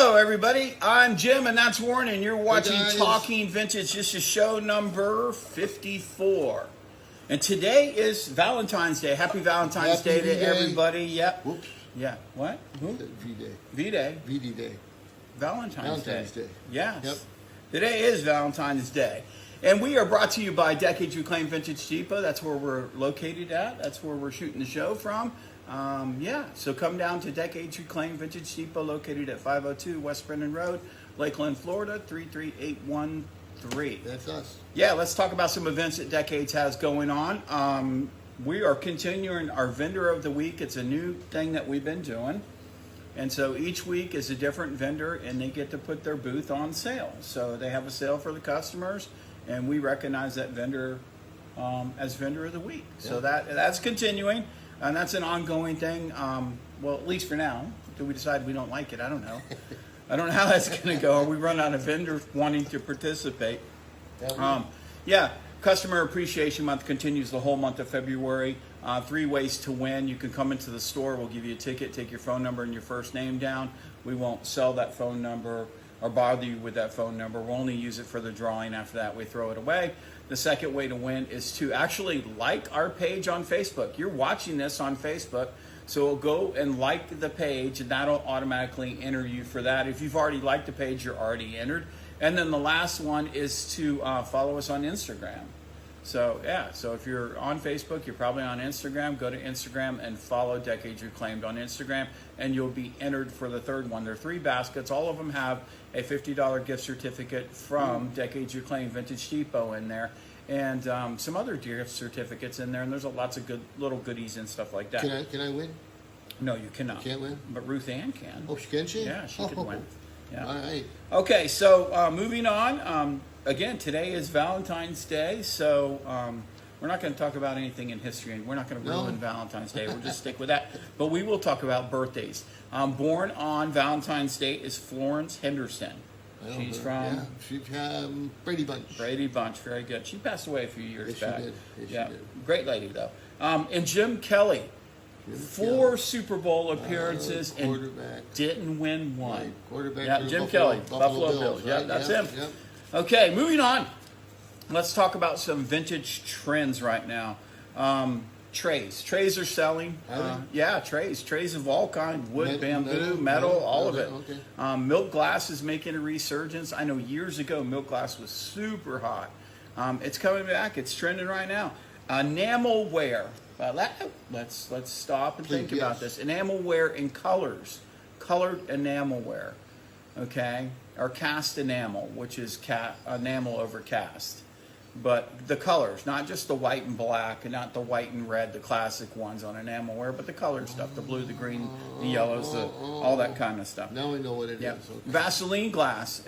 Hello, everybody. I'm Jim, and that's Warren, and you're watching guys. Talking Vintage. This is show number 54. And today is Valentine's Day. Happy Valentine's Happy Day to V-Day. everybody. Yep. Whoops. Yeah. What? Who? V-Day. V-Day. VD Day. Valentine's Day. Day. Yes. Yep. Today is Valentine's Day. And we are brought to you by Decades Reclaimed Vintage Depot. That's where we're located at. That's where we're shooting the show from. So come down to Decades Reclaimed Vintage Depot, located at 502 West Brennan Road, Lakeland, Florida, 33813. That's us. Yeah, let's talk about some events that Decades has going on. We are continuing our Vendor of the Week. It's a new thing that we've been doing. And so each week is a different vendor, and they get to put their booth on sale. So they have a sale for the customers, and we recognize that vendor as Vendor of the Week. Yeah. So that's continuing, and that's an ongoing thing. Well, at least for now. Until we decide we don't like it, I don't know. I don't know how that's going to go. Or we run out of vendors wanting to participate. Yeah, Customer Appreciation Month continues the whole month of February. 3 ways to win. You can come into the store. We'll give you a ticket, take your phone number and your first name down. We won't sell that phone number or bother you with that phone number. We'll only use it for the drawing. After that, we throw it away. The second way to win is to actually like our page on Facebook. You're watching this on Facebook, so go and like the page, and that'll automatically enter you for that. If you've already liked the page, you're already entered. And then the last one is to follow us on Instagram. So if you're on Facebook, you're probably on Instagram. Go to Instagram and follow Decades Reclaimed on Instagram, and you'll be entered for the third one. There are 3 baskets. All of them have a $50 gift certificate from Decades Reclaimed Vintage Depot in there, and some other gift certificates in there. And there's lots of good little goodies and stuff like that. Can I win? No, you cannot. You can't win? But Ruth Ann can. Oh, can she? Yeah, she could win. Yeah. All right. Okay, so moving on. Again, today is Valentine's Day, so we're not going to talk about anything in history, and we're not going to ruin Valentine's Day. We'll just stick with that. But we will talk about birthdays. Born on Valentine's Day is Florence Henderson. She's from Brady Bunch. Brady Bunch, very good. She passed away a few years Yes, back. she did. Yes, Yeah, she did. great lady though. And Jim Kelly, 4 Super Bowl appearances and quarterback. didn't win one. Right. Quarterback Yeah, for the Jim Buffalo Kelly, Buffalo Bills. Yeah, right? that's him. Yep. Okay, moving on. Let's talk about some vintage trends right now. Trays. Trays are selling. Are Yeah, trays. Trays of all kinds. Wood, bamboo, metal, metal, all of it. okay. Milk glass is making a resurgence. I know years ago milk glass was super hot. It's coming back. It's trending right now. Enamelware. Let's stop and think about this. Enamelware in colors. Colored enamelware. Okay? Or cast enamel, which is enamel over cast. But the colors, not just the white and black, and not the white and red, the classic ones on enamelware, but the colored stuff, the blue, the green, the yellows, all that kind of stuff. Now we know what it is. Yeah. Okay. Vaseline glass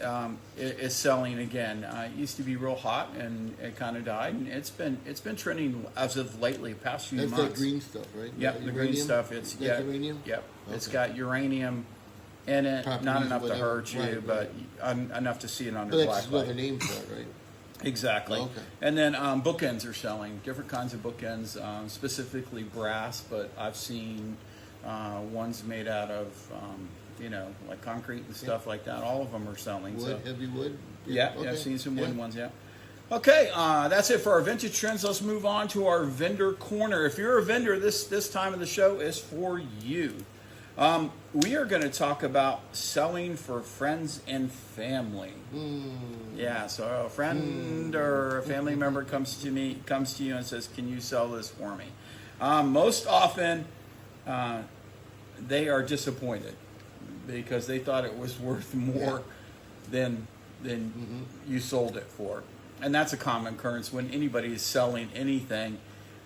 is selling again. It used to be real hot, and it kind of died, and it's been trending as of lately, past few That's months. that green stuff, right? Yep, the green stuff. It's uranium. Yep, it's Okay. got uranium in it, Properties, not enough to whatever. hurt you, Right, but enough to see it under But black that's another light. name for it, right? Exactly. Okay. And then bookends are selling, different kinds of bookends, specifically brass, but I've seen ones made out of, like concrete and stuff like that. All of them are selling. Wood, heavy wood. Yeah, Okay. I've seen some wooden ones, yeah. Okay, that's it for our vintage trends. Let's move on to our vendor corner. If you're a vendor, this time of the show is for you. We are going to talk about selling for friends and family. Yeah, so a friend or a family member comes to you and says, "Can you sell this for me?" Most often, they are disappointed because they thought it was worth more than you sold it for, and that's a common occurrence when anybody is selling anything.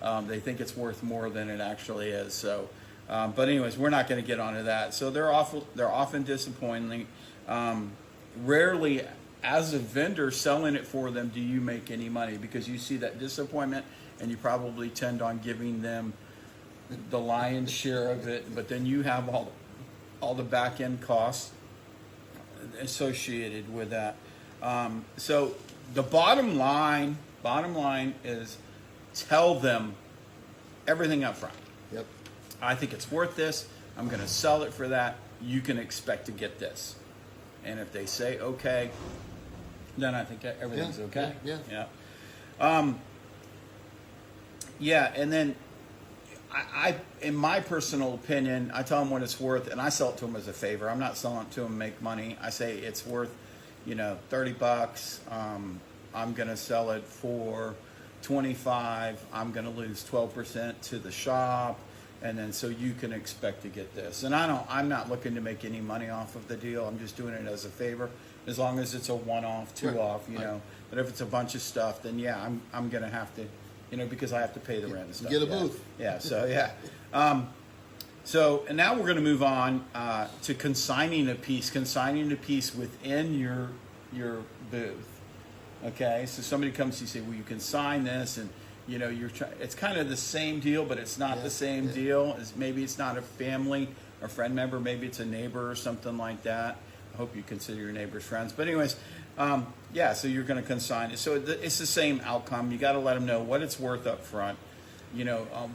They think it's worth more than it actually is. So. But anyways, we're not going to get onto that. So they're often disappointing. Rarely, as a vendor selling it for them, do you make any money because you see that disappointment and you probably tend on giving them the lion's share of it. But then you have all the back end costs associated with that. So the bottom line is tell them everything up front. Yep. I think it's worth this. I'm going to sell it for that. You can expect to get this. and if they say okay, then I think everything's Yeah, okay. yeah. Yeah, and then I, in my personal opinion, I tell them what it's worth, and I sell it to them as a favor. I'm not selling it to them to make money. I say it's worth, $30. I'm going to sell it for 25. I'm going to lose 12% to the shop, and then so you can expect to get this. And I'm not looking to make any money off of the deal. I'm just doing it as a favor, as long as it's a one-off, two-off, Right. But if it's a bunch of stuff, then yeah, I'm going to have to. Because I have to pay the rent and stuff. Get a yeah. booth. Yeah, so yeah. And now we're going to move on to consigning a piece within your booth. Okay, so somebody comes to you and say, well, you consign this, and it's kind of the same deal, but it's not the same deal. Maybe it's not a family or friend member, maybe it's a neighbor or something like that. I hope you consider your neighbors friends. But anyways, so you're going to consign it. So it's the same outcome. You got to let them know what it's worth up front.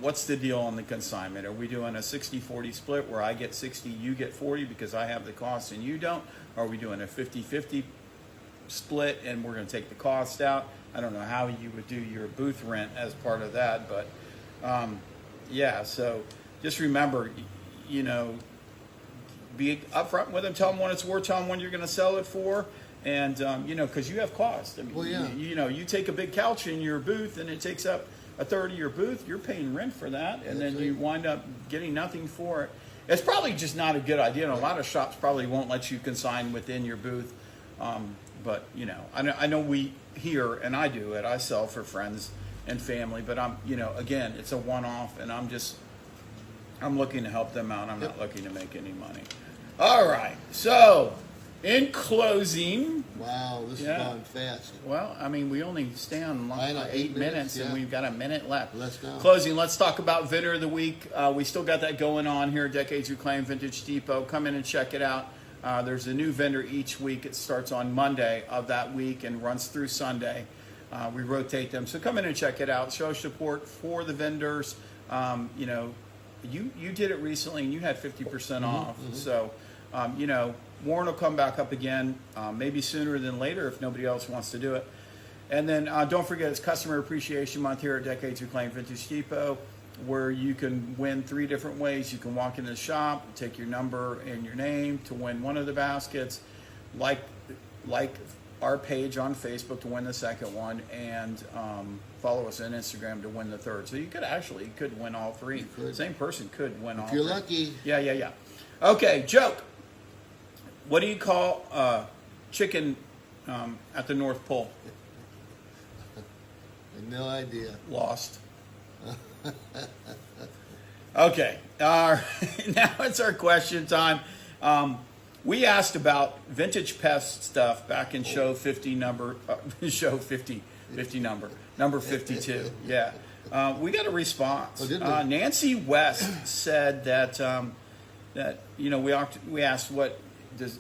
What's the deal on the consignment? Are we doing a 60-40 split where I get 60, you get 40 because I have the cost and you don't? Are we doing a 50-50 split and we're going to take the cost out? I don't know how you would do your booth rent as part of that, but so just remember, be upfront with them, tell them what it's worth, tell them when you're going to sell it for, and because you have cost. I mean, you take a big couch in your booth and it takes up a third of your booth, you're paying rent for that, and then you wind up getting nothing for it. It's probably just not a good idea, and a lot of shops probably won't let you consign within your booth. But I know we here, and I do it. I sell for friends and family, but again, it's a one-off, and I'm looking to help them out. I'm not looking to make any money. All right. So, in closing, Wow, this is going fast. well, I mean, we only stay on I know, 8 minutes, and we've got a minute left. Let's go. Closing. Let's talk about Vendor of the Week. We still got that going on here. Decades Reclaimed Vintage Depot. Come in and check it out. There's a new vendor each week. It starts on Monday of that week and runs through Sunday. We rotate them. So come in and check it out. Show support for the vendors. You did it recently and you had 50% off. So, Warren will come back up again, maybe sooner than later if nobody else wants to do it. And then don't forget, it's Customer Appreciation Month here at Decades Reclaimed Vintage Depot, where you can win 3 different ways. You can walk into the shop, take your number and your name to win one of the baskets, like our page on Facebook to win the second one, and follow us on Instagram to win the third. So you could win all 3. Same person could win all 3. If you're lucky. Yeah. Okay, joke. What do you call chicken at the North Pole? No idea. Lost. Okay. Now it's our question time. We asked about vintage pest stuff back in show 50 number 52. Yeah. We got a response. Oh, did we? Nancy West said that we asked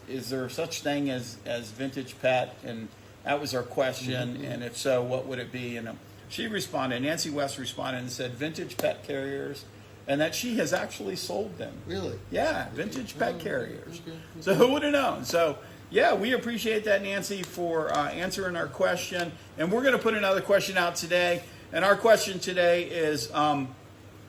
is there such thing as vintage pet, and that was our question, and if so, what would it be? And she responded, Nancy West responded and said vintage pet carriers, and that she has actually sold them. Really? Yeah, vintage pet carriers. Okay. So who would have known? So yeah, we appreciate that, Nancy, for answering our question. And we're going to put another question out today. And our question today is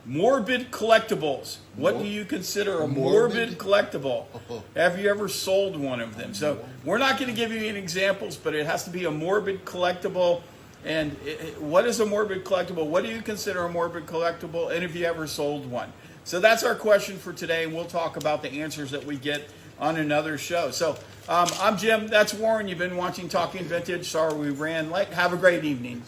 morbid collectibles. What do you consider a morbid collectible? Have you ever sold one of them? So we're not going to give you any examples, but it has to be a morbid collectible. And what is a morbid collectible? What do you consider a morbid collectible? And have you ever sold one? So that's our question for today, and we'll talk about the answers that we get on another show. So I'm Jim. That's Warren. You've been watching Talking Vintage. Sorry we ran late. Have a great evening.